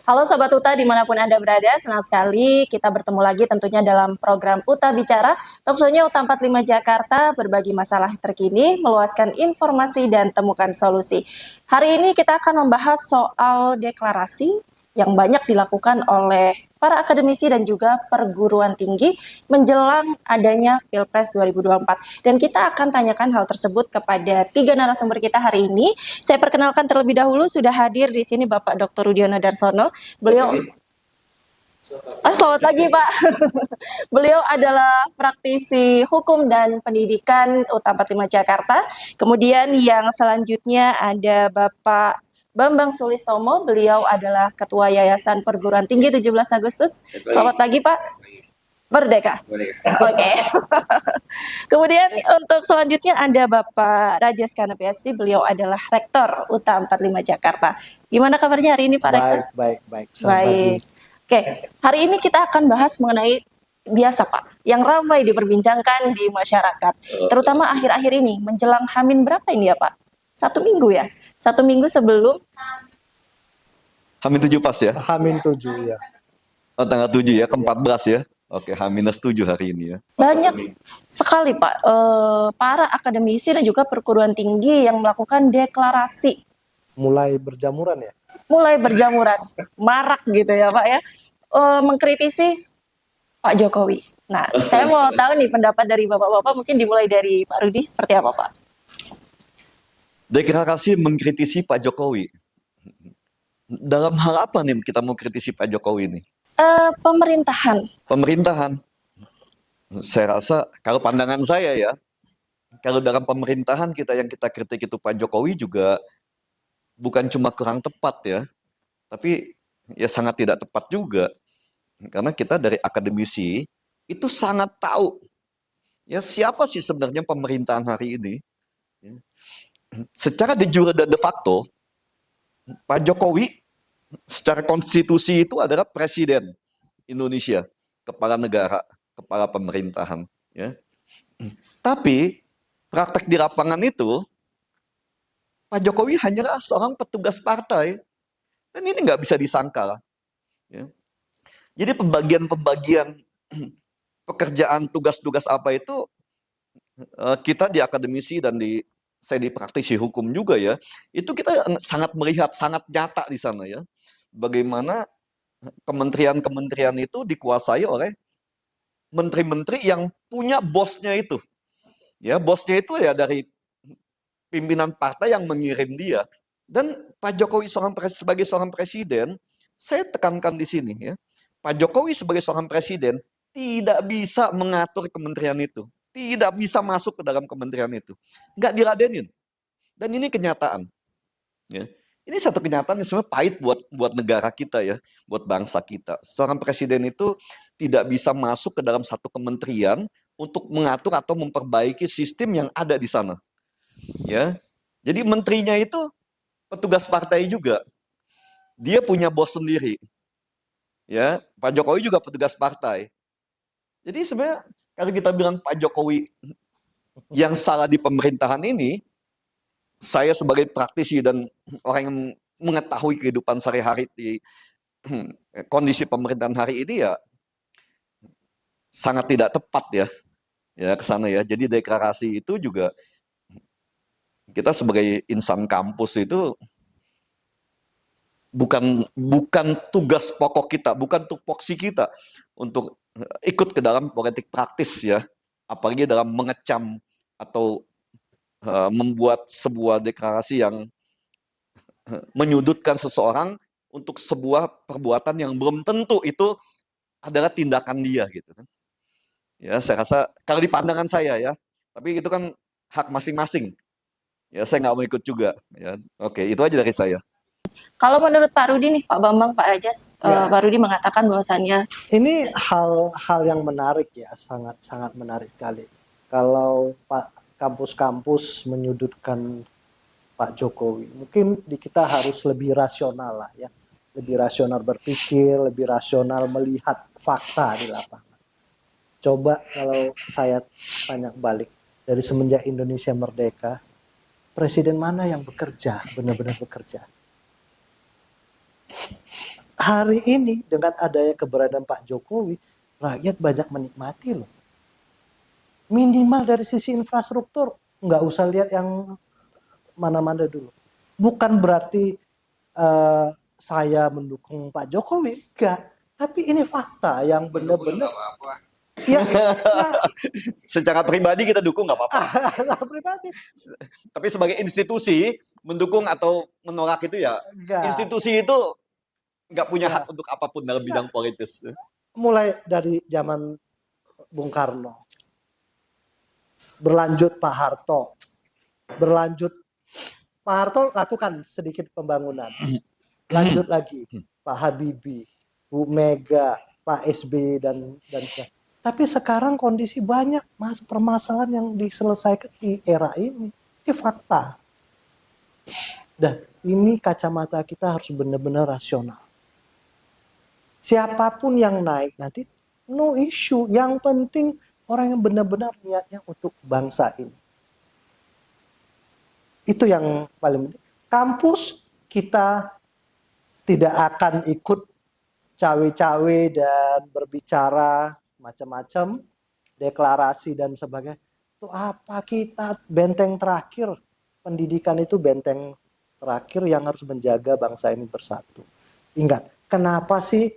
Halo Sobat Uta dimanapun Anda berada, senang sekali kita bertemu lagi tentunya dalam program Uta Bicara, talk show-nya Uta 45 Jakarta, berbagi masalah terkini, meluaskan informasi dan temukan solusi. Hari ini kita akan membahas soal deklarasi yang banyak dilakukan oleh para akademisi dan juga perguruan tinggi menjelang adanya Pilpres 2024. Dan kita akan tanyakan hal tersebut kepada 3 narasumber kita hari ini. Saya perkenalkan terlebih dahulu, sudah hadir di sini Bapak Dr. Rudiono Darsono. Beliau selamat pagi Pak. Beliau adalah praktisi hukum dan pendidikan UTA 45 Jakarta. Kemudian yang selanjutnya ada Bapak Bambang Sulistomo. Beliau adalah Ketua Yayasan Perguruan Tinggi 17 Agustus. Selamat pagi Pak. Merdeka. Oke. Kemudian untuk selanjutnya ada Bapak Rajes Kana PhD. Beliau adalah Rektor UTA 45 Jakarta. Gimana kabarnya hari ini Pak Rektor? Baik. Selamat pagi. Oke, hari ini kita akan bahas mengenai biasa Pak, yang ramai diperbincangkan di masyarakat, terutama akhir-akhir ini, menjelang Hamin berapa ini ya Pak? 1 minggu ya? 1 minggu sebelum Hamin 7 pas ya? Hamin 7 ya. Oh, tanggal 7 ya, ke-14 ya? Oke, H-7 hari ini ya. Banyak sekali Pak, para akademisi dan juga perguruan tinggi yang melakukan deklarasi. Mulai berjamuran ya? Mulai berjamuran, marak gitu ya Pak ya, mengkritisi Pak Jokowi. Nah, saya mau tahu nih pendapat dari Bapak-Bapak, mungkin dimulai dari Pak Rudi, seperti apa Pak? Deklarasi mengkritisi Pak Jokowi. Dalam hal apa nih kita mau kritisi Pak Jokowi nih? Pemerintahan. Pemerintahan. Saya rasa, kalau pandangan saya ya, kalau dalam pemerintahan yang kita kritik itu Pak Jokowi juga bukan cuma kurang tepat ya, tapi ya sangat tidak tepat juga. Karena kita dari akademisi itu sangat tahu ya siapa sih sebenarnya pemerintahan hari ini. Secara de jure dan de facto, Pak Jokowi secara konstitusi itu adalah presiden Indonesia, kepala negara, kepala pemerintahan. Ya. Tapi praktek di lapangan itu, Pak Jokowi hanyalah seorang petugas partai, dan ini nggak bisa disangkal. Ya. Jadi pembagian pekerjaan tugas-tugas apa itu, kita di akademisi dan saya di praktisi hukum juga ya, itu kita sangat melihat, sangat nyata di sana ya, bagaimana kementerian-kementerian itu dikuasai oleh menteri-menteri yang punya bosnya itu. Ya, bosnya itu ya dari pimpinan partai yang mengirim dia. Dan Pak Jokowi sebagai seorang presiden, saya tekankan di sini ya, Pak Jokowi sebagai seorang presiden tidak bisa mengatur kementerian itu, tidak bisa masuk ke dalam kementerian itu, nggak diladenin. Dan ini kenyataan. Ya. Ini satu kenyataan yang sebenarnya pahit buat negara kita ya, buat bangsa kita. Seorang presiden itu tidak bisa masuk ke dalam satu kementerian untuk mengatur atau memperbaiki sistem yang ada di sana. Ya, jadi menterinya itu petugas partai juga. Dia punya bos sendiri. Ya, Pak Jokowi juga petugas partai. Jadi sebenarnya kalau kita bilang Pak Jokowi yang salah di pemerintahan ini, saya sebagai praktisi dan orang yang mengetahui kehidupan sehari-hari di kondisi pemerintahan hari ini ya sangat tidak tepat ya ke sana ya. Jadi deklarasi itu juga kita sebagai insan kampus itu bukan tugas pokok kita, bukan tupoksi kita untuk ikut ke dalam politik praktis ya, apalagi dalam mengecam atau membuat sebuah deklarasi yang menyudutkan seseorang untuk sebuah perbuatan yang belum tentu itu adalah tindakan dia gitu kan. Ya, saya rasa kalau di pandangan saya ya, tapi itu kan hak masing-masing. Ya, saya nggak mau ikut juga. Ya, oke, itu aja dari saya. Kalau menurut Pak Rudi nih, Pak Bambang, Pak Rajas, Pak Rudi mengatakan bahwasannya ini hal yang menarik ya, sangat menarik sekali. Kalau Pak kampus-kampus menyudutkan Pak Jokowi, mungkin kita harus lebih rasional lah ya, lebih rasional berpikir, lebih rasional melihat fakta di lapangan. Coba kalau saya tanya balik, dari semenjak Indonesia merdeka, presiden mana yang bekerja, benar-benar bekerja? hari ini dengan adanya keberadaan Pak Jokowi, rakyat banyak menikmati loh. Minimal dari sisi infrastruktur, nggak usah lihat yang mana-mana dulu. Bukan berarti saya mendukung Pak Jokowi, enggak. Tapi ini fakta yang benar-benar. Ya, Secara pribadi kita dukung nggak apa-apa. pribadi. Tapi sebagai institusi mendukung atau menolak itu ya Enggak. institusi itu nggak punya Ya. hak untuk apapun dalam bidang politis. Mulai dari zaman Bung Karno, berlanjut Pak Harto, berlanjut Pak Harto lakukan sedikit pembangunan, lanjut lagi Pak Habibie, Bu Mega, Pak SBY dan tapi sekarang kondisi banyak permasalahan yang diselesaikan di era ini. Ini fakta. Dan ini kacamata kita harus benar-benar rasional. Siapapun yang naik nanti no issue. Yang penting orang yang benar-benar niatnya untuk bangsa ini. Itu yang paling penting. Kampus kita tidak akan ikut cawe-cawe dan berbicara macam-macam, deklarasi dan sebagainya. Itu apa, kita benteng terakhir. Pendidikan itu benteng terakhir yang harus menjaga bangsa ini bersatu. Ingat, kenapa sih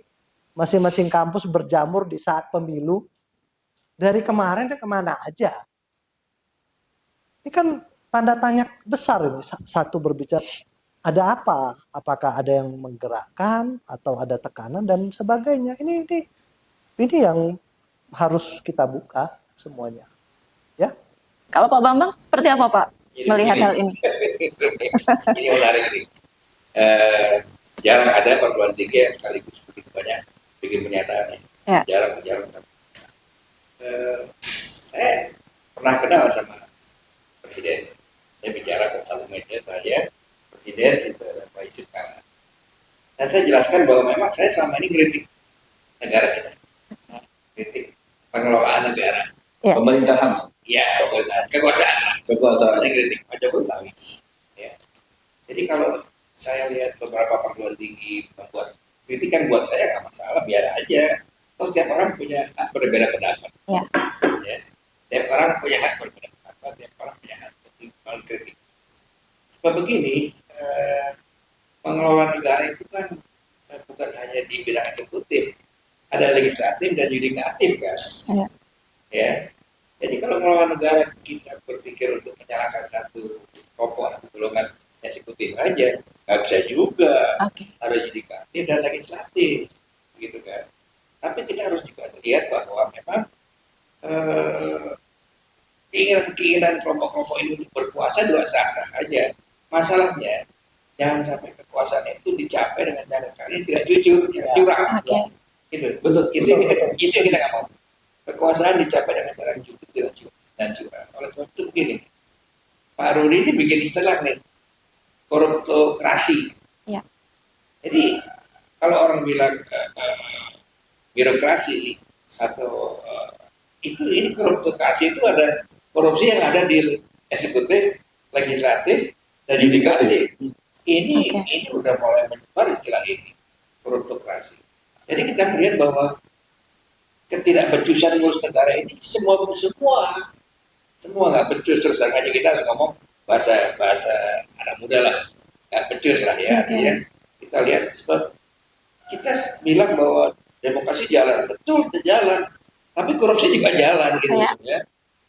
masing-masing kampus berjamur di saat pemilu? Dari kemarin ke kemana aja? Ini kan tanda tanya besar ini. Satu berbicara, ada apa? Apakah ada yang menggerakkan atau ada tekanan dan sebagainya? Ini yang harus kita buka semuanya. Ya. Kalau Pak Bambang, seperti apa Pak melihat hal ini? Ini menarik nih. Jarang ada perguruan tinggi yang sekaligus begitu banyak bikin pernyataannya. Ya. Jarang. Saya pernah kenal sama Presiden. Saya bicara ke satu media saya, Presiden itu Pak Yusuf Kala. Dan saya jelaskan bahwa memang saya selama ini kritik negara kita, kritik pengelolaan negara. Ya. Pemerintahan. Ya, kekuasaan. Saya kritik Pak Jokowi tahu. Ya. Jadi kalau saya lihat beberapa perguruan tinggi membuat kritikan, buat saya nggak masalah, biar aja. Toh tiap orang punya hak berbeda pendapat. Ya. Ya. Tiap orang punya hak berbeda pendapat, tiap orang punya hak untuk mengkritik. Sebab begini, pengelolaan negara itu kan bukan hanya di bidang eksekutif, ada legislatif dan yudikatif kan. Ya. Ya. Jadi kalau mengelola negara kita berpikir untuk menyalahkan satu kelompok atau golongan eksekutif aja, nggak bisa juga. Oke. Ada yudikatif dan legislatif, gitu kan. Tapi kita harus juga lihat bahwa memang keinginan kelompok-kelompok ini untuk berkuasa juga sah-sah aja. Masalahnya jangan sampai kekuasaan itu dicapai dengan cara-cara yang tidak jujur, yang curang. Oke. Gitu. Betul. Itu yang kita nggak mau. Kekuasaan dicapai dengan cara yang jujur dan curang. Oleh sebab itu begini, Pak Rudi ini bikin istilah nih, koruptokrasi. Ya. Jadi kalau orang bilang birokrasi atau ini koruptokrasi itu ada korupsi yang ada di eksekutif, legislatif, dan yudikatif. Ini udah mulai menyebar istilah ini, koruptokrasi. Jadi kita melihat bahwa ketidakbecusan ngurus negara ini semua nggak becus, terus aja kita harus ngomong bahasa anak muda lah, nggak becus lah ya. Artinya kita lihat sebab kita bilang bahwa demokrasi jalan, betul jalan, tapi korupsi juga jalan gitu ya.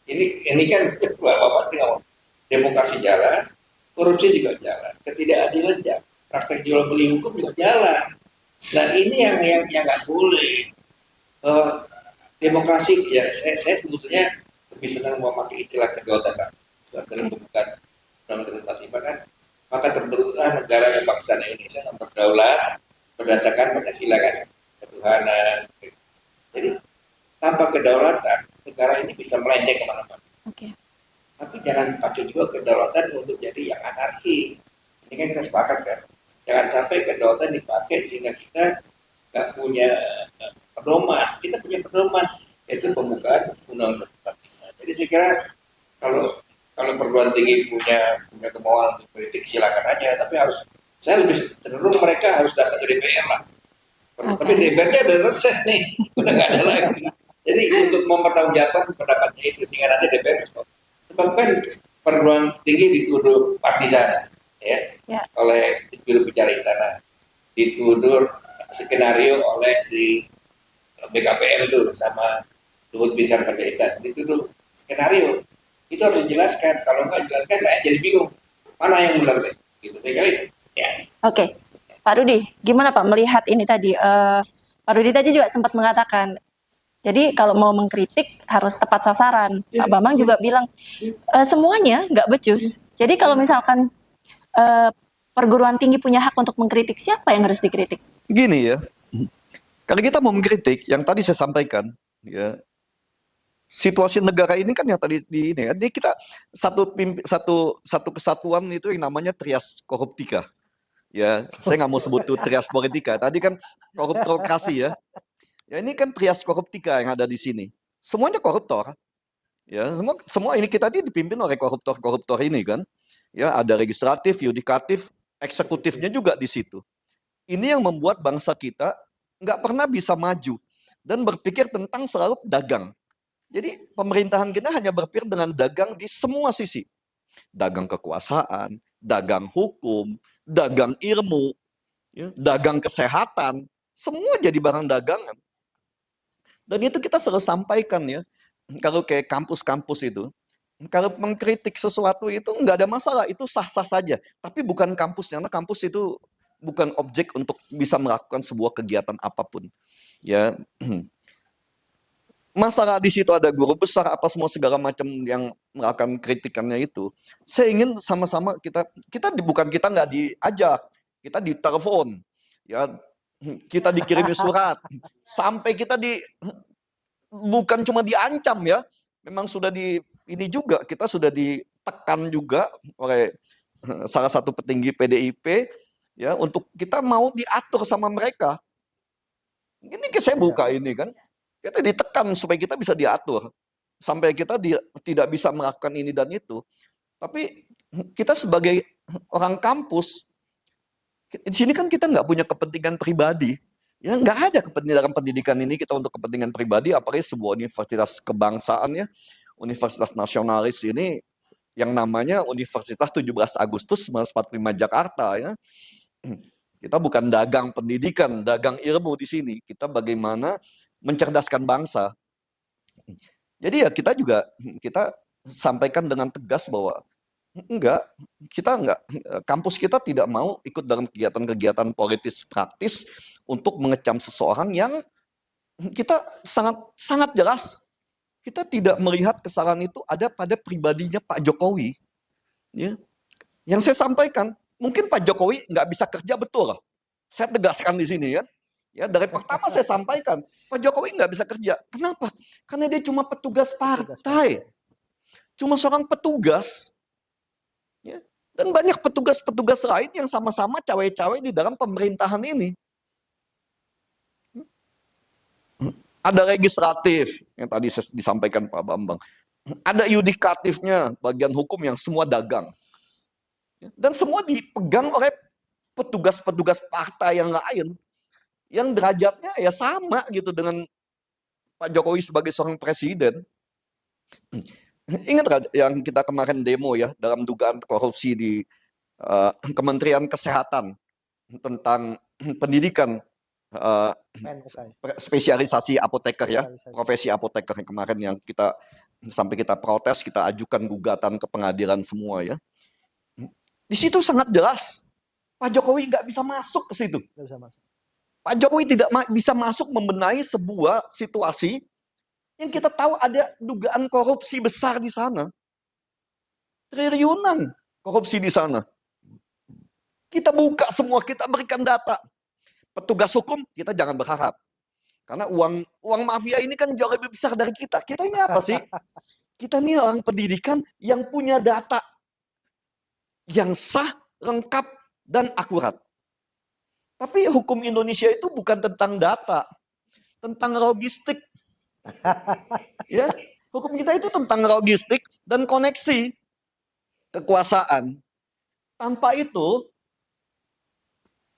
Ini kan bapak pasti ngomong demokrasi jalan, korupsi juga jalan, ketidakadilan jalan, praktek jual beli hukum juga jalan. Dan ini yang nggak boleh. Demokrasi ya saya sebetulnya lebih senang memakai istilah kedaulatan dalam pembukaan Undang-Undang 45 kan, maka terbentuklah negara dan bangsa Indonesia yang berdaulat berdasarkan Pancasila kan, ketuhanan. Jadi tanpa kedaulatan negara ini bisa melenceng kemana-mana. Tapi jangan pakai juga kedaulatan untuk jadi yang anarki. Ini kan kita sepakat kan, jangan sampai kedaulatan dipakai sehingga kita nggak punya pedoman. Kita punya pedoman, yaitu pembukaan Undang-Undang 45. Jadi saya kira kalau perguruan tinggi punya kemauan untuk politik silakan aja, tapi saya lebih cenderung mereka harus datang ke DPR lah, Tapi DPR-nya udah reses nih, udah nggak ada lagi. Jadi untuk mempertanggungjawabkan pendapatnya itu sehingga nanti DPR respon. Sebab kan perguruan tinggi dituduh partisan Ya. oleh juru bicara istana, dituduh skenario oleh si BKPM itu sama Luhut Binsar Panjaitan, dituduh skenario. Itu harus dijelaskan. Kalau nggak jelaskan, saya jadi bingung mana yang benar deh. Gitu sekali. Ya. Oke, Pak Rudi, gimana Pak melihat ini tadi? Pak Rudi tadi juga sempat mengatakan, jadi kalau mau mengkritik harus tepat sasaran. Pak Bambang juga bilang semuanya nggak becus. Jadi kalau misalkan perguruan tinggi punya hak untuk mengkritik, siapa yang harus dikritik? Gini ya, kalau kita mau mengkritik, yang tadi saya sampaikan, ya, situasi negara ini kan yang tadi di ini, ini kita satu kesatuan itu yang namanya trias koruptika. Ya, saya nggak mau sebut tuh trias politika. Tadi kan koruptokrasi ya. Ya ini kan trias koruptika yang ada di sini. Semuanya koruptor. Ya, semua ini kita dipimpin oleh koruptor-koruptor ini kan. Ya, ada legislatif, yudikatif, eksekutifnya juga di situ. Ini yang membuat bangsa kita nggak pernah bisa maju dan berpikir tentang selalu dagang. Jadi pemerintahan kita hanya berpikir dengan dagang di semua sisi. Dagang kekuasaan, dagang hukum, dagang ilmu, ya, dagang kesehatan, semua jadi barang dagangan. Dan itu kita selalu sampaikan ya, kalau kayak kampus-kampus itu, kalau mengkritik sesuatu itu nggak ada masalah, itu sah-sah saja. Tapi bukan kampusnya, karena kampus itu bukan objek untuk bisa melakukan sebuah kegiatan apapun. Ya, masalah di situ ada guru besar apa semua segala macam yang melakukan kritikannya itu. Saya ingin sama-sama bukan kita nggak diajak, kita ditelepon, ya kita dikirimi surat, sampai kita bukan cuma diancam ya, memang sudah ini juga kita sudah ditekan juga oleh salah satu petinggi PDIP ya untuk kita mau diatur sama mereka. Ini saya buka ini kan. Kita ditekan supaya kita bisa diatur. Sampai kita tidak bisa melakukan ini dan itu. Tapi kita sebagai orang kampus, di sini kan kita nggak punya kepentingan pribadi. Ya nggak ada kepentingan dalam pendidikan ini kita untuk kepentingan pribadi, apalagi sebuah universitas kebangsaan ya. Universitas nasionalis ini yang namanya Universitas 17 Agustus 1945 Jakarta ya. Kita bukan dagang pendidikan, dagang ilmu di sini. Kita bagaimana mencerdaskan bangsa. Jadi ya kita sampaikan dengan tegas bahwa kita kampus kita tidak mau ikut dalam kegiatan-kegiatan politis praktis untuk mengecam seseorang yang kita sangat jelas kita tidak melihat kesalahan itu ada pada pribadinya Pak Jokowi. Ya. Yang saya sampaikan, mungkin Pak Jokowi nggak bisa kerja betul. Saya tegaskan di sini ya. Ya, dari pertama saya sampaikan, Pak Jokowi nggak bisa kerja. Kenapa? Karena dia cuma petugas partai. Cuma seorang petugas. Ya. Dan banyak petugas-petugas lain yang sama-sama cawe-cawe di dalam pemerintahan ini. Ada legislatif, yang tadi disampaikan Pak Bambang. Ada yudikatifnya, bagian hukum yang semua dagang. Dan semua dipegang oleh petugas-petugas partai yang lain. Yang derajatnya ya sama gitu dengan Pak Jokowi sebagai seorang presiden. Ingat gak yang kita kemarin demo ya dalam dugaan korupsi di Kementerian Kesehatan tentang pendidikan spesialisasi apoteker ya, profesi apoteker yang kemarin yang sampai kita protes, kita ajukan gugatan ke pengadilan semua ya. Di situ sangat jelas Pak Jokowi nggak bisa masuk ke situ. Nggak bisa masuk. Pak Jokowi tidak bisa masuk membenahi sebuah situasi yang kita tahu ada dugaan korupsi besar di sana. Triliunan korupsi di sana. Kita buka semua, kita berikan data. Petugas hukum, kita jangan berharap. Karena uang mafia ini kan jauh lebih besar dari kita. Kita ini apa sih? Kita ini orang pendidikan yang punya data yang sah, lengkap, dan akurat. Tapi hukum Indonesia itu bukan tentang data, tentang logistik. Ya, hukum kita itu tentang logistik dan koneksi kekuasaan. Tanpa itu,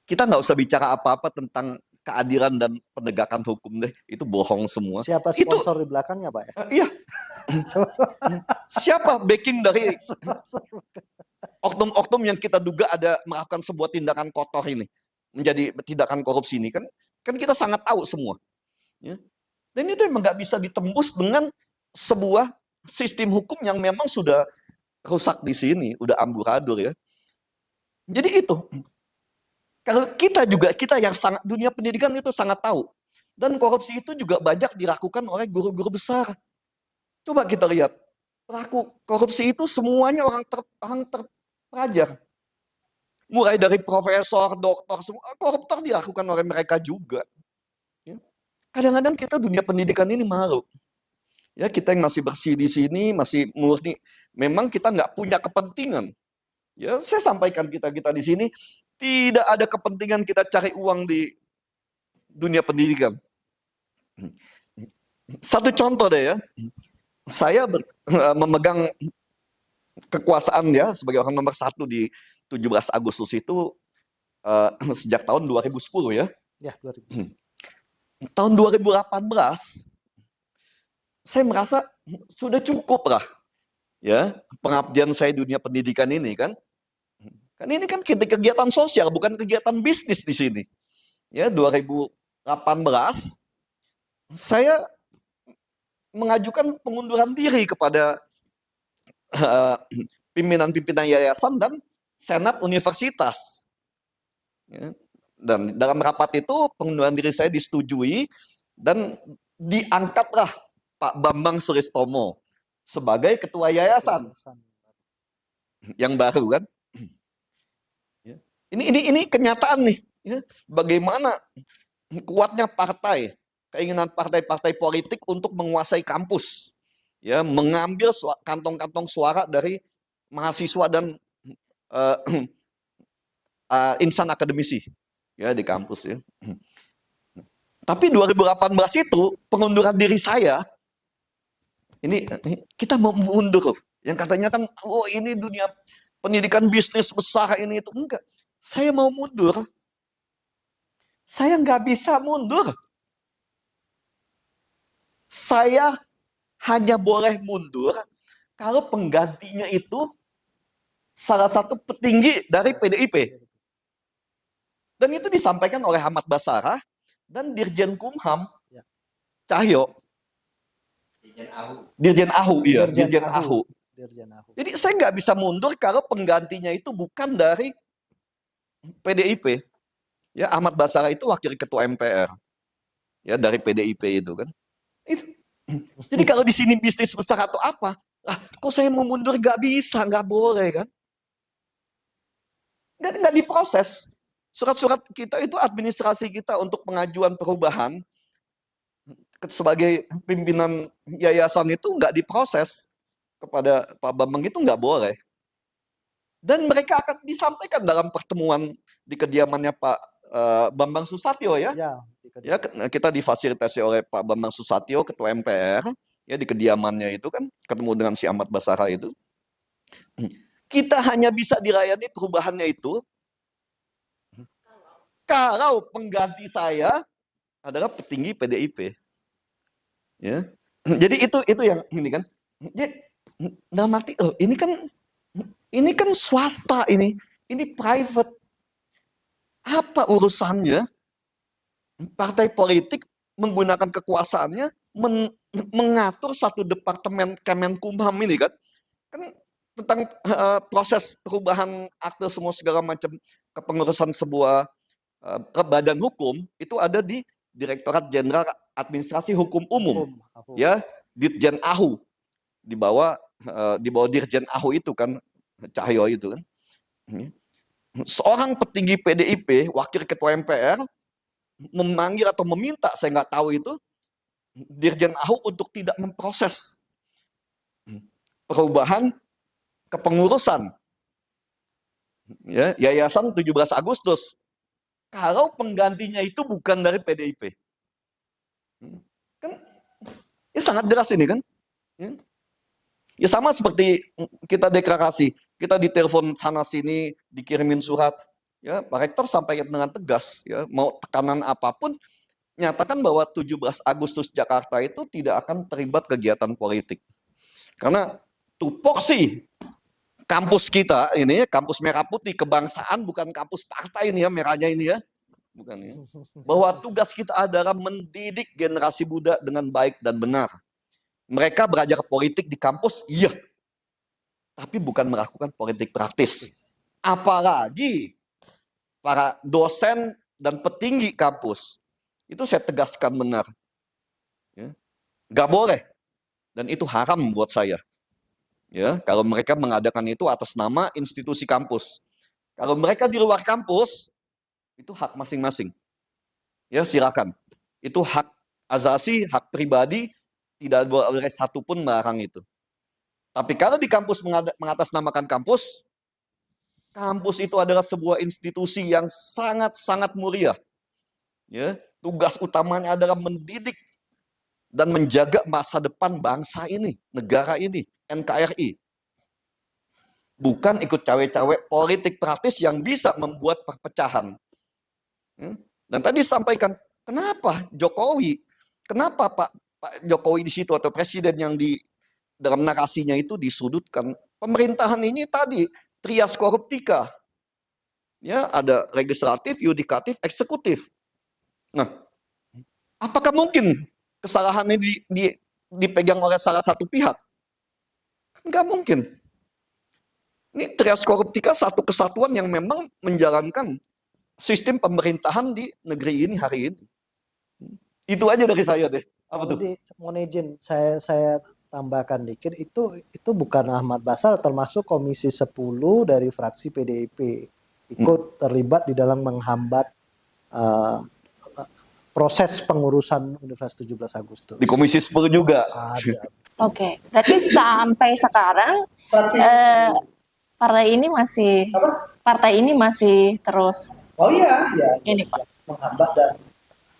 kita nggak usah bicara apa-apa tentang keadilan dan penegakan hukum deh. Itu bohong semua. Siapa Itu sponsor di belakangnya, Pak ya? iya, siapa backing dari oknum-oknum yang kita duga ada melakukan sebuah tindakan kotor ini, menjadi tindakan korupsi ini kan kita sangat tahu semua. Ya. Dan itu emang nggak bisa ditembus dengan sebuah sistem hukum yang memang sudah rusak di sini, udah amburadul ya. Jadi itu, kalau kita yang sangat dunia pendidikan itu sangat tahu. Dan korupsi itu juga banyak dilakukan oleh guru-guru besar. Coba kita lihat, pelaku korupsi itu semuanya orang terpelajar. Mulai dari profesor, doktor, semua koruptor dilakukan oleh mereka juga. Ya. Kadang-kadang kita dunia pendidikan ini malu. Ya, kita yang masih bersih di sini, masih murni, memang kita nggak punya kepentingan. Ya, saya sampaikan kita di sini tidak ada kepentingan kita cari uang di dunia pendidikan. Satu contoh deh ya, saya memegang kekuasaan ya sebagai orang nomor 1 di 17 Agustus itu sejak tahun 2010 ya. Ya, 2000. Tahun 2018 saya merasa sudah cukup lah ya pengabdian saya di dunia pendidikan ini kan. Kan ini kan kegiatan sosial bukan kegiatan bisnis di sini. Ya 2018 saya mengajukan pengunduran diri kepada pimpinan-pimpinan yayasan dan senat universitas. Ya. Dan dalam rapat itu pengunduran diri saya disetujui dan diangkatlah Pak Bambang Suristomo sebagai ketua yayasan yang baru kan. Ya. Ini kenyataan nih. Ya. Bagaimana kuatnya partai, keinginan partai-partai politik untuk menguasai kampus, ya, mengambil kantong-kantong suara dari mahasiswa dan insan akademisi, ya di kampus ya. Tapi 2018 itu pengunduran diri saya, ini kita mau mundur, yang katanya kan, oh ini dunia pendidikan bisnis besar ini itu enggak. Saya mau mundur, saya nggak bisa mundur. Saya hanya boleh mundur kalau penggantinya itu salah satu petinggi dari PDIP. Dan itu disampaikan oleh Ahmad Basarah dan Dirjen Kumham Cahyo. Dirjen AHU, iya. Dirjen AHU. Jadi saya nggak bisa mundur kalau penggantinya itu bukan dari PDIP. Ya, Ahmad Basarah itu wakil ketua MPR. Ya, dari PDIP itu kan. Itu. Jadi kalau di sini bisnis besar atau apa, kok saya mau mundur nggak bisa, nggak boleh kan? Nggak diproses. Surat-surat kita itu administrasi kita untuk pengajuan perubahan sebagai pimpinan yayasan itu nggak diproses kepada Pak Bambang itu nggak boleh. Dan mereka akan disampaikan dalam pertemuan di kediamannya Pak Bambang Susatyo ya. Ya, kita difasilitasi oleh Pak Bambang Susatyo, Ketua MPR, ya di kediamannya itu kan ketemu dengan si Ahmad Basarah itu. Kita hanya bisa dilayani perubahannya itu kalau pengganti saya adalah petinggi PDIP. Ya. Jadi itu yang ini kan. Dalam arti, ini kan swasta ini private. Apa urusannya partai politik menggunakan kekuasaannya mengatur satu departemen Kemenkumham ini kan tentang proses perubahan akte semua segala macam kepengurusan sebuah badan hukum itu ada di Direktorat Jenderal Administrasi Hukum Umum, ya Ditjen AHU di bawah Dirjen AHU itu kan Cahyo itu kan. Seorang petinggi PDIP, wakil ketua MPR memanggil atau meminta, saya nggak tahu itu, Dirjen AHU untuk tidak memproses perubahan kepengurusan ya, Yayasan 17 Agustus. Kalau penggantinya itu bukan dari PDIP. Kan ya sangat jelas ini kan. Ya sama seperti kita deklarasi, kita ditelepon sana sini, dikirimin surat. ya Pak Rektor sampaikan dengan tegas, ya mau tekanan apapun, nyatakan bahwa 17 Agustus Jakarta itu tidak akan terlibat kegiatan politik. Karena tupoksi kampus kita ini, kampus Merah Putih kebangsaan, bukan kampus partai ini ya, merahnya ini ya, bukan ya. Bahwa tugas kita adalah mendidik generasi muda dengan baik dan benar. Mereka belajar politik di kampus, iya, tapi bukan melakukan politik praktis. Apalagi para dosen dan petinggi kampus, itu saya tegaskan benar. Ya. Gak boleh. Dan itu haram buat saya. Ya, kalau mereka mengadakan itu atas nama institusi kampus. Kalau mereka di luar kampus, itu hak masing-masing. Ya, silakan. Itu hak asasi, hak pribadi, tidak boleh satupun melarang itu. Tapi kalau di kampus mengatasnamakan kampus, kampus itu adalah sebuah institusi yang sangat-sangat mulia. Ya, tugas utamanya adalah mendidik dan menjaga masa depan bangsa ini, negara ini, NKRI. Bukan ikut cawe-cawe politik praktis yang bisa membuat perpecahan. Dan tadi sampaikan, kenapa Jokowi, kenapa Pak Jokowi di situ atau presiden yang di dalam narasinya itu disudutkan. Pemerintahan ini tadi trias koruptika. Ya, ada legislatif, yudikatif, eksekutif. Nah, apakah mungkin kesalahan ini dipegang oleh salah satu pihak? Enggak mungkin. Ini trias koruptika satu kesatuan yang memang menjalankan sistem pemerintahan di negeri ini hari ini. Itu aja dari saya deh. Apa tuh? Mohon izin saya tambahkan dikit, itu bukan Ahmad Basar, termasuk Komisi 10 dari fraksi PDIP ikut terlibat di dalam menghambat proses pengurusan Universitas 17 Agustus. Di Komisi 10 juga. Ada. Oke, berarti sampai sekarang partai ini masih terus. Oh iya. Ini Pak. Menghambat dan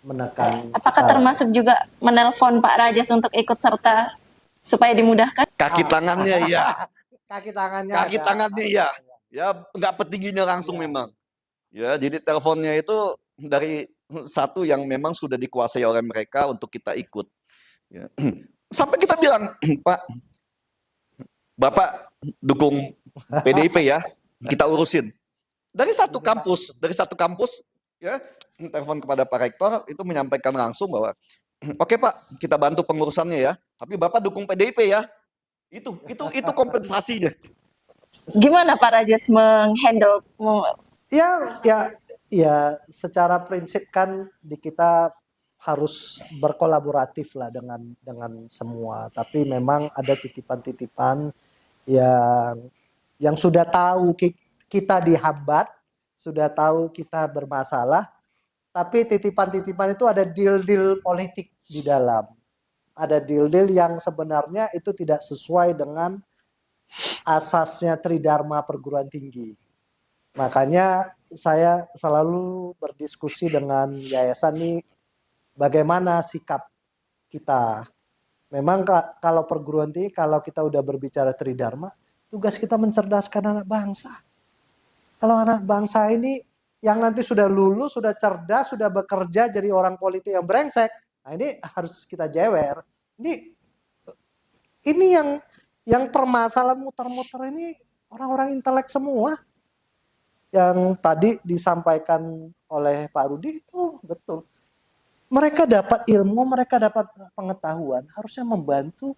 menekan. Apakah termasuk juga menelpon Pak Rajas untuk ikut serta supaya dimudahkan? Kaki tangannya ya. Kaki tangannya. Kaki tangannya ya. Ya nggak petingginya langsung memang. Ya, jadi teleponnya itu dari satu yang memang sudah dikuasai oleh mereka untuk kita ikut. Ya. Sampai kita bilang, Pak, Bapak dukung PDIP ya, kita urusin. Dari satu kampus, ya, telepon kepada Pak Rektor itu menyampaikan langsung bahwa, oke Pak, kita bantu pengurusannya ya, tapi Bapak dukung PDIP ya. Itu kompensasinya. Gimana Pak Rajas menghandle? Ya, secara prinsip kan di kita harus berkolaboratif lah dengan semua. Tapi memang ada titipan-titipan yang sudah tahu kita dihambat, sudah tahu kita bermasalah, tapi titipan-titipan itu ada deal-deal politik di dalam. Ada deal-deal yang sebenarnya itu tidak sesuai dengan asasnya Tridharma perguruan tinggi. Makanya saya selalu berdiskusi dengan yayasan ini bagaimana sikap kita. Memang kalau perguruan tinggi, kalau kita udah berbicara Tridharma, tugas kita mencerdaskan anak bangsa. Kalau anak bangsa ini yang nanti sudah lulus, sudah cerdas, sudah bekerja jadi orang politik yang brengsek, nah ini harus kita jewer. Ini yang permasalahan muter-muter ini orang-orang intelek semua. Yang tadi disampaikan oleh Pak Rudi itu betul. Mereka dapat ilmu, mereka dapat pengetahuan, harusnya membantu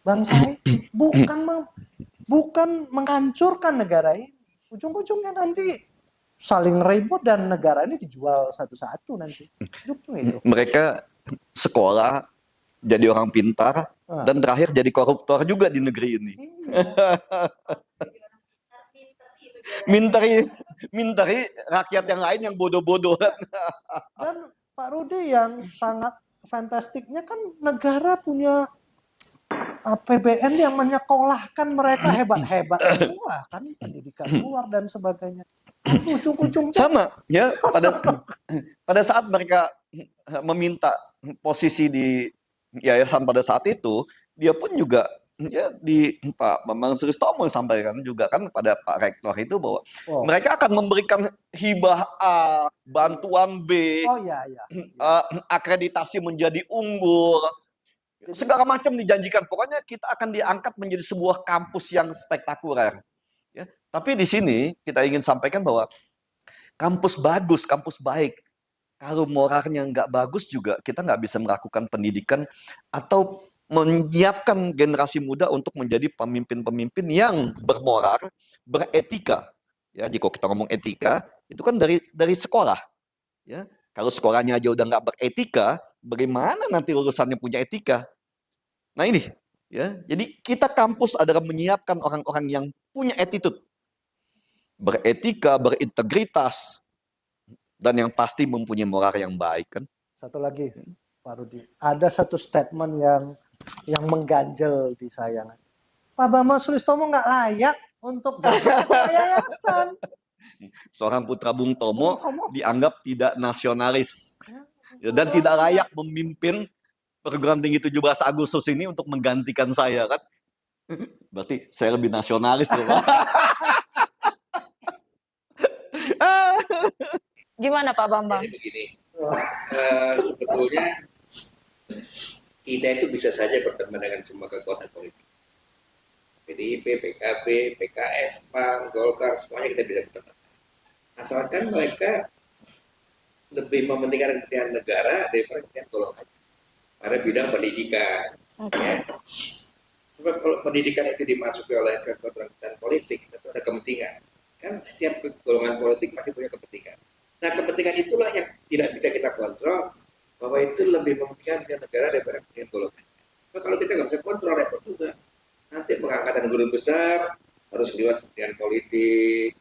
bangsa ini, bukan menghancurkan negara ini. Ujung-ujungnya nanti saling ribut dan negara ini dijual satu-satu nanti. Ujungnya itu. Mereka sekolah, jadi orang pintar, dan terakhir jadi koruptor juga di negeri ini. Minteri rakyat yang lain yang bodoh-bodoh. Dan Pak Rudi yang sangat fantastiknya kan negara punya APBN yang menyekolahkan mereka hebat-hebat semua kan, pendidikan luar dan sebagainya. Ujung-ujungnya sama ya, pada saat mereka meminta posisi di yayasan pada saat itu, dia pun juga ya di Pak Bambang Sulistomo sampaikan juga kan pada Pak Rektor itu bahwa Oh, mereka akan memberikan hibah A, bantuan B, oh ya, ya, ya. akreditasi menjadi unggul, Jadi segala macam dijanjikan. Pokoknya kita akan diangkat menjadi sebuah kampus yang spektakuler. Ya. Tapi di sini kita ingin sampaikan bahwa kampus bagus, kampus baik. Kalau moralnya nggak bagus juga, kita nggak bisa melakukan pendidikan atau menyiapkan generasi muda untuk menjadi pemimpin-pemimpin yang bermoral, beretika. Ya, jika kita ngomong etika, itu kan dari sekolah. Ya, kalau sekolahnya aja udah nggak beretika, bagaimana nanti lulusannya punya etika? Nah ini, ya. Jadi kita kampus adalah menyiapkan orang-orang yang punya attitude, beretika, berintegritas, dan yang pasti mempunyai moral yang baik kan. satu lagi, Pak Rudi, ada satu statement yang mengganjel di saya. Pak Bambang Sulistomo nggak layak untuk jadi ketua yayasan. Seorang putra Bung Tomo Tomo. dianggap tidak nasionalis Ya, dan tidak layak memimpin perguruan tinggi 17 Agustus ini untuk menggantikan saya kan. Berarti saya lebih nasionalis loh, Pak. Gimana Pak Bambang? Jadi begini, sebetulnya kita itu bisa saja berteman dengan semua kekuatan politik. PDIP, PKB, PKS, PAN, Golkar, semuanya kita bisa berteman. Asalkan mereka lebih mementingkan kepentingan negara daripada kepentingan golongan pada bidang pendidikan. Ya. Sebab kalau pendidikan itu dimasuki oleh kekuatan politik, itu ada kepentingan. Kan setiap golongan politik masih punya kepentingan. Nah, kepentingan itulah yang tidak bisa kita kontrol, bahwa itu lebih mementingkan kepentingan negara daripada kepentingan golongan. Nah, kalau kita nggak bisa kontrol, repot juga. Nanti pengangkatan guru besar harus lewat kepentingan politik,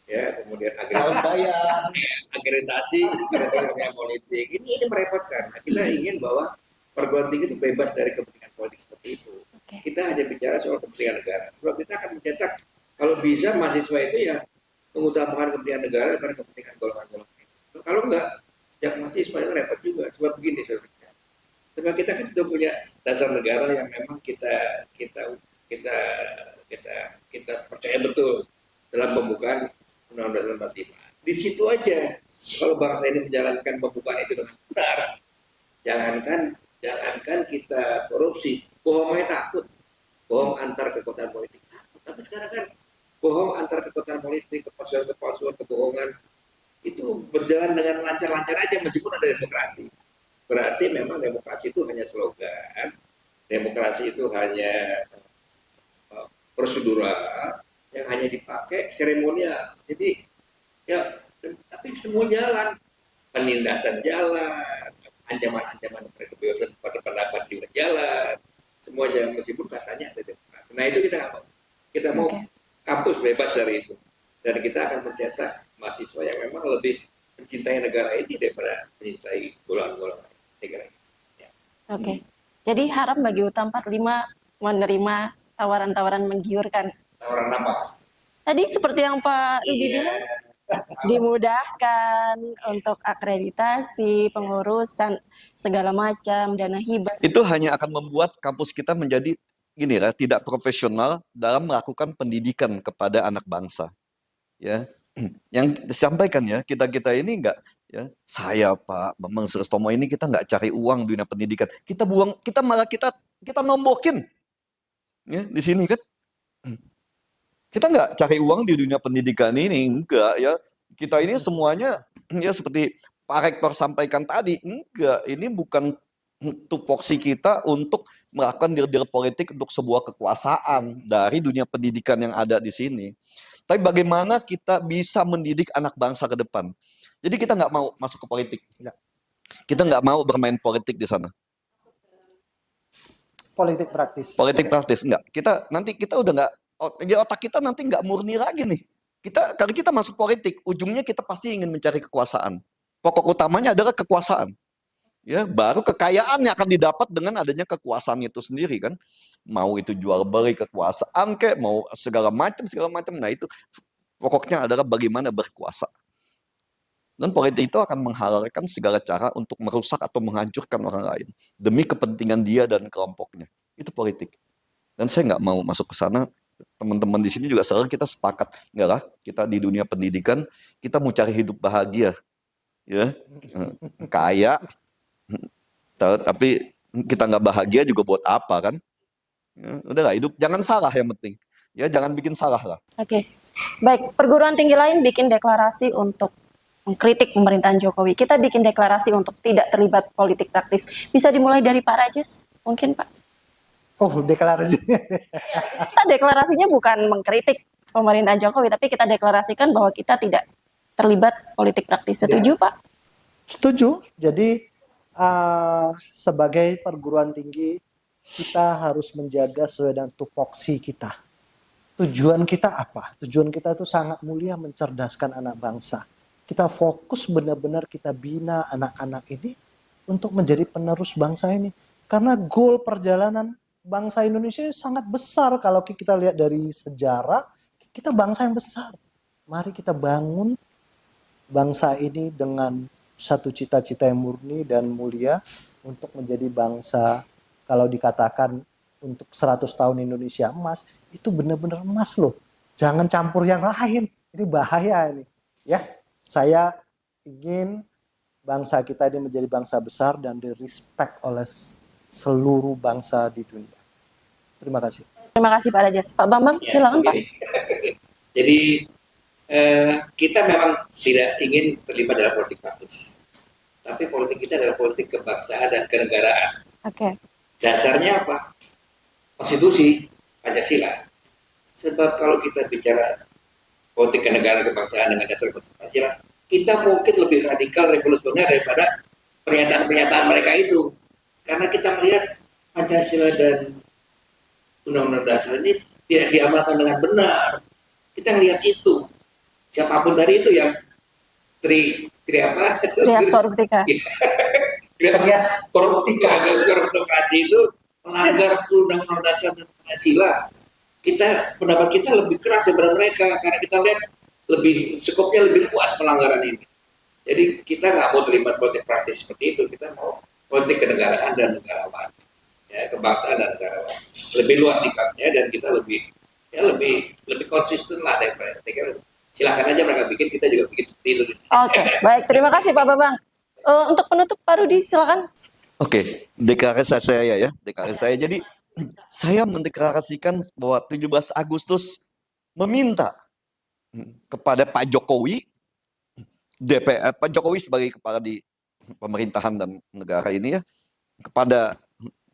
ya, kemudian Harus bayar. akreditasi kepentingan politik. Ini merepotkan. Nah, kita ingin bahwa perguruan tinggi itu bebas dari kepentingan politik seperti itu. Kita hanya bicara soal kepentingan negara. Sebab kita akan mencetak, kalau bisa mahasiswa itu ya mengutamakan kepentingan negara daripada kepentingan golongan-golongan. Kalau enggak, setiap mahasiswa itu repot juga. Sebab begini, saudara. Sebab kita kan sudah punya dasar negara yang memang kita percaya betul dalam pembukaan Undang-Undang 45. Di situ aja, kalau bangsa ini menjalankan pembukaan itu dengan benar, jangankan kita korupsi, bohongnya takut, bohong antar kekuatan politik takut. Tapi sekarang kan bohong antar kekuatan politik, kepalsuan, kebohongan itu berjalan dengan lancar-lancar aja meskipun ada demokrasi. Berarti memang demokrasi itu hanya slogan, demokrasi itu hanya prosedural yang hanya dipakai seremonial. Jadi ya, tapi semua jalan, penindasan jalan, ancaman-ancaman kebebasan pada pendapat juga jalan, semua jalan meskipun katanya ada demokrasi. Nah itu kita nggak mau. Kita mau kampus bebas dari itu, dan kita akan mencetak mahasiswa yang memang lebih mencintai negara ini daripada mencintai golongan-golongan negara ini. Ya. Oke. Jadi harap bagi UTA 45 menerima tawaran-tawaran menggiurkan. Tawaran apa? Tadi seperti yang Pak Rudi bilang, dimudahkan untuk akreditasi, pengurusan, segala macam, dana hibah. Itu hanya akan membuat kampus kita menjadi gini ya, tidak profesional dalam melakukan pendidikan kepada anak bangsa. Ya, yang disampaikan ya, kita ini enggak ya, saya Pak Bambang Sulistomo ini kita nggak cari uang di dunia pendidikan. Kita malah kita nombokin. Ya, di sini kan. Kita nggak cari uang di dunia pendidikan ini, enggak ya. Kita ini semuanya ya seperti Pak Rektor sampaikan tadi, enggak, ini bukan tupoksi kita untuk melakukan deal-deal politik untuk sebuah kekuasaan dari dunia pendidikan yang ada di sini. Tapi bagaimana kita bisa mendidik anak bangsa ke depan. Jadi kita nggak mau masuk ke politik. Ya. Kita nggak mau bermain politik di sana. Politik praktis. Politik praktis, enggak. Kita udah nggak, otak kita nanti nggak murni lagi nih. Kalau kita masuk politik, ujungnya kita pasti ingin mencari kekuasaan. Pokok utamanya adalah kekuasaan. Ya, baru kekayaan yang akan didapat dengan adanya kekuasaan itu sendiri kan. Mau itu jual beli kekuasaan kayak mau segala macam. Nah, itu pokoknya adalah bagaimana berkuasa. Dan politik itu akan menghalalkan segala cara untuk merusak atau menghancurkan orang lain demi kepentingan dia dan kelompoknya. Itu politik. Dan saya nggak mau masuk ke sana. Teman-teman di sini juga selalu kita sepakat, enggak lah, kita di dunia pendidikan kita mau cari hidup bahagia, ya, kaya, tapi kita nggak bahagia juga buat apa kan? Ya, udahlah, hidup jangan salah yang penting, ya jangan bikin salah lah. Oke. Baik, perguruan tinggi lain bikin deklarasi untuk mengkritik pemerintahan Jokowi. Kita bikin deklarasi untuk tidak terlibat politik praktis. Bisa dimulai dari Pak Rajes, mungkin Pak? Oh, deklarasi. Kita deklarasinya bukan mengkritik pemerintahan Jokowi, tapi kita deklarasikan bahwa kita tidak terlibat politik praktis. Setuju, Pak? Setuju. Jadi sebagai perguruan tinggi kita harus menjaga sesuai dengan tupoksi kita. Tujuan kita apa? Tujuan kita itu sangat mulia, mencerdaskan anak bangsa. Kita fokus benar-benar kita bina anak-anak ini untuk menjadi penerus bangsa ini. Karena goal perjalanan bangsa Indonesia sangat besar. Kalau kita lihat dari sejarah, kita bangsa yang besar. Mari kita bangun bangsa ini dengan satu cita-cita yang murni dan mulia untuk menjadi bangsa, kalau dikatakan untuk 100 tahun Indonesia emas, itu benar-benar emas loh. Jangan campur yang lain. Ini bahaya ini. Ya, saya ingin bangsa kita ini menjadi bangsa besar dan di-respect oleh seluruh bangsa di dunia. Terima kasih. Terima kasih Pak Rajes. Pak Bambang, Ya, silakan Pak. Jadi kita memang tidak ingin terlibat dalam politik praktis. Tapi politik kita adalah politik kebangsaan dan kenegaraan. Oke. Dasarnya apa? Konstitusi, Pancasila. Sebab kalau kita bicara politik kenegaraan kebangsaan dengan dasar konstitusi Pancasila, kita mungkin lebih radikal revolusioner daripada pernyataan-pernyataan mereka itu. Karena kita melihat Pancasila dan Undang-Undang Dasar ini tidak diamalkan dengan benar. Kita melihat itu. Siapapun dari itu yang Trias koruptika. Koruptokrasi itu melanggar Undang-Undang Dasar dan Pancasila. Pendapat kita lebih keras daripada mereka karena kita lihat skopnya lebih luas pelanggaran ini. Jadi kita nggak mau terlibat politik praktis seperti itu. Kita mau politik kenegaraan dan negarawan, ya, kebangsaan dan negarawan. Lebih luas sikapnya dan kita lebih konsisten lah daripada mereka. Silakan aja mereka bikin, kita juga bikin seperti itu. Oke, baik. Terima kasih Pak Bambang. Untuk penutup Pak Rudi, silakan. Oke, deklarasi saya ya, deklarasi saya. Jadi saya mendeklarasikan bahwa 17 Agustus meminta kepada Pak Jokowi, DPR, Pak Jokowi sebagai kepala di pemerintahan dan negara ini ya, kepada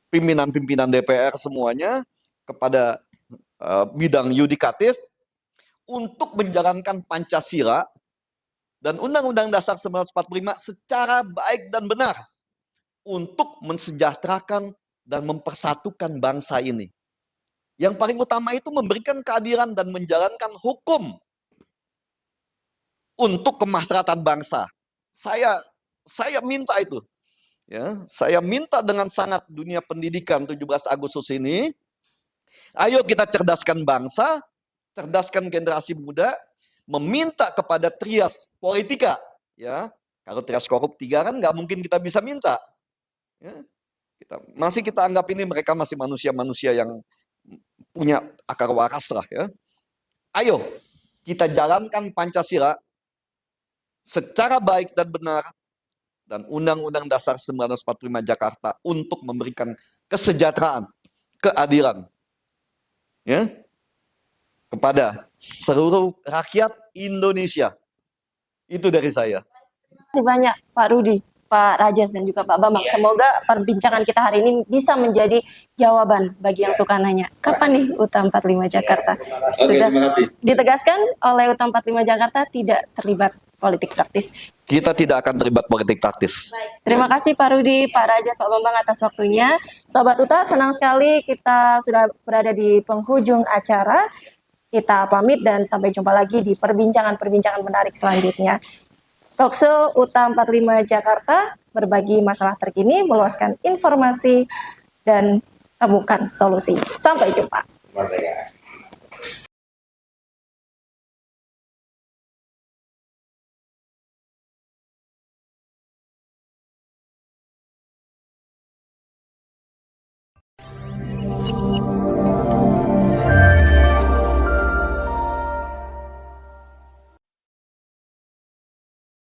pimpinan-pimpinan DPR semuanya, kepada bidang yudikatif, untuk menjalankan Pancasila dan Undang-Undang Dasar 1945 secara baik dan benar untuk mensejahterakan dan mempersatukan bangsa ini. Yang paling utama itu memberikan keadilan dan menjalankan hukum untuk kemaslahatan bangsa. Saya minta itu. Ya, saya minta dengan sangat dunia pendidikan 17 Agustus ini, ayo kita cerdaskan bangsa, cerdaskan generasi muda, meminta kepada trias politika, ya. Kalau trias koruptika kan nggak mungkin kita bisa minta. Ya. Kita anggap ini mereka masih manusia-manusia yang punya akar waras lah ya. Ayo kita jalankan Pancasila secara baik dan benar dan Undang-Undang Dasar 1945 Jakarta untuk memberikan kesejahteraan, keadilan, ya, kepada seluruh rakyat Indonesia. Itu dari saya. Terima kasih banyak Pak Rudi, Pak Rajes, dan juga Pak Bambang. Semoga perbincangan kita hari ini bisa menjadi jawaban bagi yang suka nanya. Kapan nih UTA 45 Jakarta? Sudah ditegaskan oleh UTA 45 Jakarta tidak terlibat politik praktis. Kita tidak akan terlibat politik praktis. Terima kasih Pak Rudi, Pak Rajes, Pak Bambang atas waktunya. Sobat UTA, senang sekali kita sudah berada di penghujung acara. Kita pamit dan sampai jumpa lagi di perbincangan-perbincangan menarik selanjutnya. Talkshow UTA 45 Jakarta, berbagi masalah terkini, meluaskan informasi, dan temukan solusi. Sampai jumpa. Merdeka.